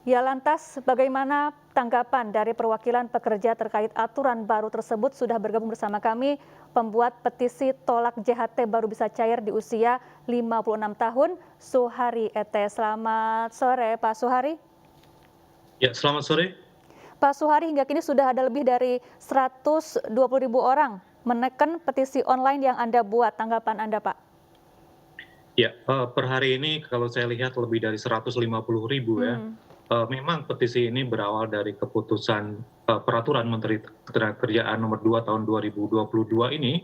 Ya, lantas bagaimana tanggapan dari perwakilan pekerja terkait aturan baru tersebut? Sudah bergabung bersama kami pembuat petisi tolak JHT baru bisa cair di usia 56 tahun, Suhari Ete. Selamat sore, Pak Suhari. Ya, selamat sore. Pak Suhari, hingga kini sudah ada lebih dari 120.000 orang menekan petisi online yang Anda buat. Tanggapan Anda, Pak? Ya, per hari ini kalau saya lihat lebih dari 150.000 ya. Hmm. Memang petisi ini berawal dari keputusan Peraturan Menteri Ketenagakerjaan Nomor 2 Tahun 2022 ini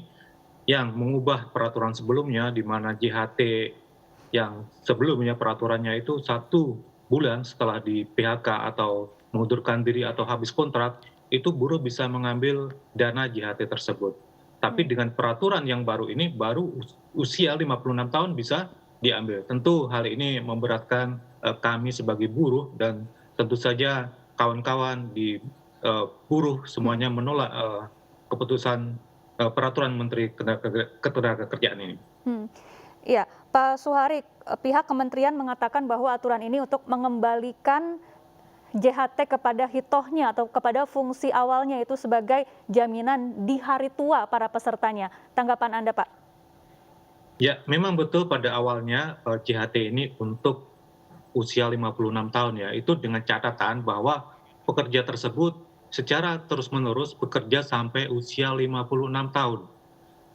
yang mengubah peraturan sebelumnya di mana JHT yang sebelumnya peraturannya itu 1 bulan setelah di PHK atau mengundurkan diri atau habis kontrak, itu buruh bisa mengambil dana JHT tersebut. Tapi Hmm. dengan peraturan yang baru ini, baru usia 56 tahun bisa diambil. Tentu hal ini memberatkan kami sebagai buruh dan tentu saja kawan-kawan di buruh Hmm. semuanya menolak keputusan peraturan Menteri Ketenagakerjaan ini. Hmm. Iya, Pak Suhari, pihak kementerian mengatakan bahwa aturan ini untuk mengembalikan JHT kepada hitohnya atau kepada fungsi awalnya, itu sebagai jaminan di hari tua para pesertanya. Tanggapan Anda, Pak? Ya, memang betul pada awalnya JHT ini untuk usia 56 tahun ya, itu dengan catatan bahwa pekerja tersebut secara terus-menerus bekerja sampai usia 56 tahun.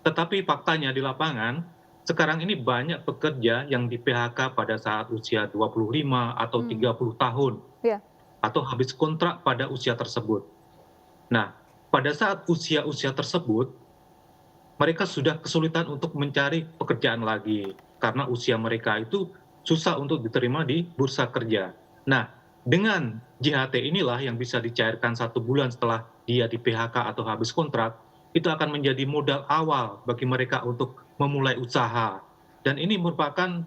Tetapi faktanya di lapangan, sekarang ini banyak pekerja yang di-PHK pada saat usia 25 atau Hmm. 30 tahun, Ya. atau habis kontrak pada usia tersebut. Nah, pada saat usia-usia tersebut, mereka sudah kesulitan untuk mencari pekerjaan lagi, karena usia mereka itu susah untuk diterima di bursa kerja. Nah, dengan JHT inilah yang bisa dicairkan 1 bulan setelah dia di-PHK atau habis kontrak, itu akan menjadi modal awal bagi mereka untuk memulai usaha. Dan ini merupakan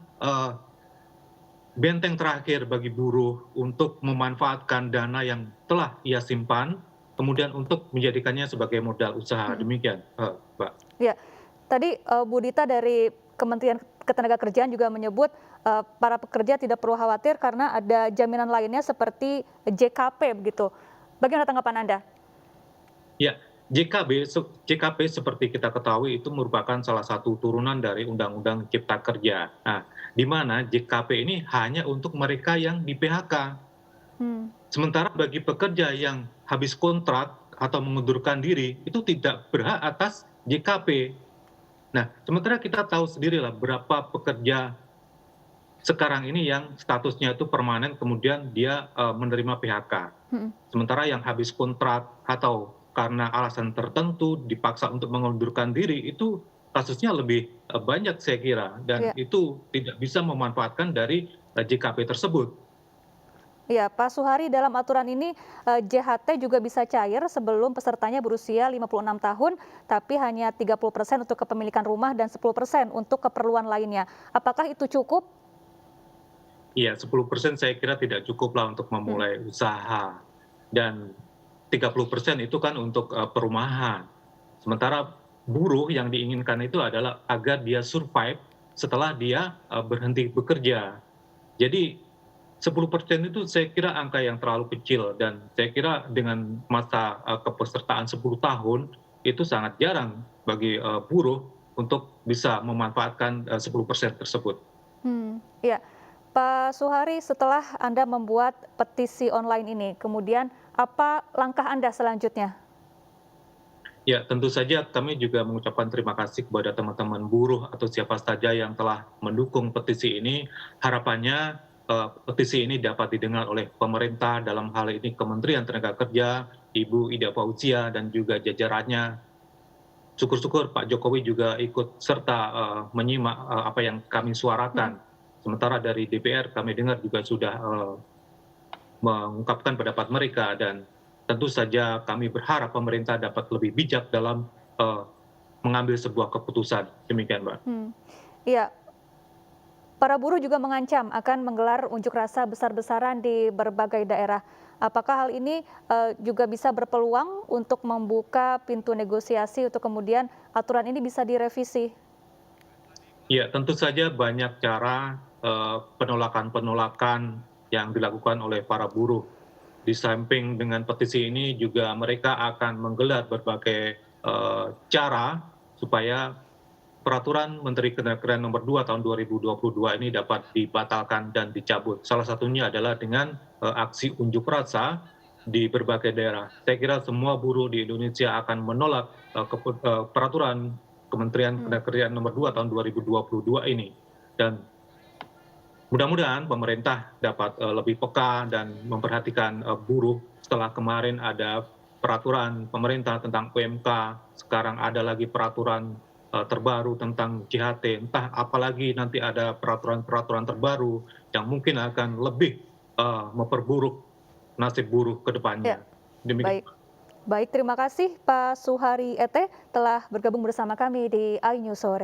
benteng terakhir bagi buruh untuk memanfaatkan dana yang telah ia simpan, kemudian untuk menjadikannya sebagai modal usaha. Hmm. Demikian, Mbak. Ya, tadi Bu Dita dari Kementerian Ketenagakerjaan juga menyebut para pekerja tidak perlu khawatir karena ada jaminan lainnya seperti JKP begitu. Bagaimana tanggapan Anda? Ya, JKP seperti kita ketahui itu merupakan salah satu turunan dari Undang-Undang Cipta Kerja. Nah, di mana JKP ini hanya untuk mereka yang di-PHK. Hmm. Sementara bagi pekerja yang habis kontrak atau mengundurkan diri, itu tidak berhak atas JKP. Nah, sementara kita tahu sendirilah berapa pekerja sekarang ini yang statusnya itu permanen kemudian dia menerima PHK. Hmm. Sementara yang habis kontrak atau karena alasan tertentu dipaksa untuk mengundurkan diri, itu kasusnya lebih banyak saya kira, dan Ya. itu tidak bisa memanfaatkan dari JKP tersebut. Ya, Pak Suhari, dalam aturan ini JHT juga bisa cair sebelum pesertanya berusia 56 tahun, tapi hanya 30% untuk kepemilikan rumah dan 10% untuk keperluan lainnya. Apakah itu cukup? Iya, 10% saya kira tidak cukup lah untuk Hmm. memulai usaha, dan 30% itu kan untuk perumahan. Sementara buruh yang diinginkan itu adalah agar dia survive setelah dia berhenti bekerja. Jadi 10% itu saya kira angka yang terlalu kecil, dan saya kira dengan masa kepesertaan 10 tahun itu sangat jarang bagi buruh untuk bisa memanfaatkan 10% tersebut. Ya, Pak Suhari, setelah Anda membuat petisi online ini, kemudian apa langkah Anda selanjutnya? Ya, tentu saja kami juga mengucapkan terima kasih kepada teman-teman buruh atau siapa saja yang telah mendukung petisi ini. Harapannya petisi ini dapat didengar oleh pemerintah, dalam hal ini Kementerian Tenaga Kerja, Ibu Ida Fauzia dan juga jajarannya. Syukur-syukur Pak Jokowi juga ikut serta menyimak apa yang kami Hmm. suarakan. Sementara dari DPR kami dengar juga sudah mengungkapkan pendapat mereka, dan tentu saja kami berharap pemerintah dapat lebih bijak dalam mengambil sebuah keputusan. Demikian, Mbak. Iya, para buruh juga mengancam akan menggelar unjuk rasa besar-besaran di berbagai daerah. Apakah hal ini juga bisa berpeluang untuk membuka pintu negosiasi untuk kemudian aturan ini bisa direvisi? Ya, tentu saja banyak cara penolakan-penolakan yang dilakukan oleh para buruh. Di samping dengan petisi ini juga mereka akan menggelar berbagai cara supaya peraturan Menteri Ketenagakerjaan nomor 2 tahun 2022 ini dapat dibatalkan dan dicabut. Salah satunya adalah dengan aksi unjuk rasa di berbagai daerah. Saya kira semua buruh di Indonesia akan menolak peraturan Kementerian Ketenagakerjaan nomor 2 tahun 2022 ini. Dan mudah-mudahan pemerintah dapat lebih peka dan memperhatikan buruh. Setelah kemarin ada peraturan pemerintah tentang UMK, sekarang ada lagi peraturan terbaru tentang JHT, entah apalagi nanti ada peraturan-peraturan terbaru yang mungkin akan lebih memperburuk nasib buruh ke Ya, depannya. Demikian. baik. Baik, terima kasih Pak Suhari Ete telah bergabung bersama kami di iNews Sore.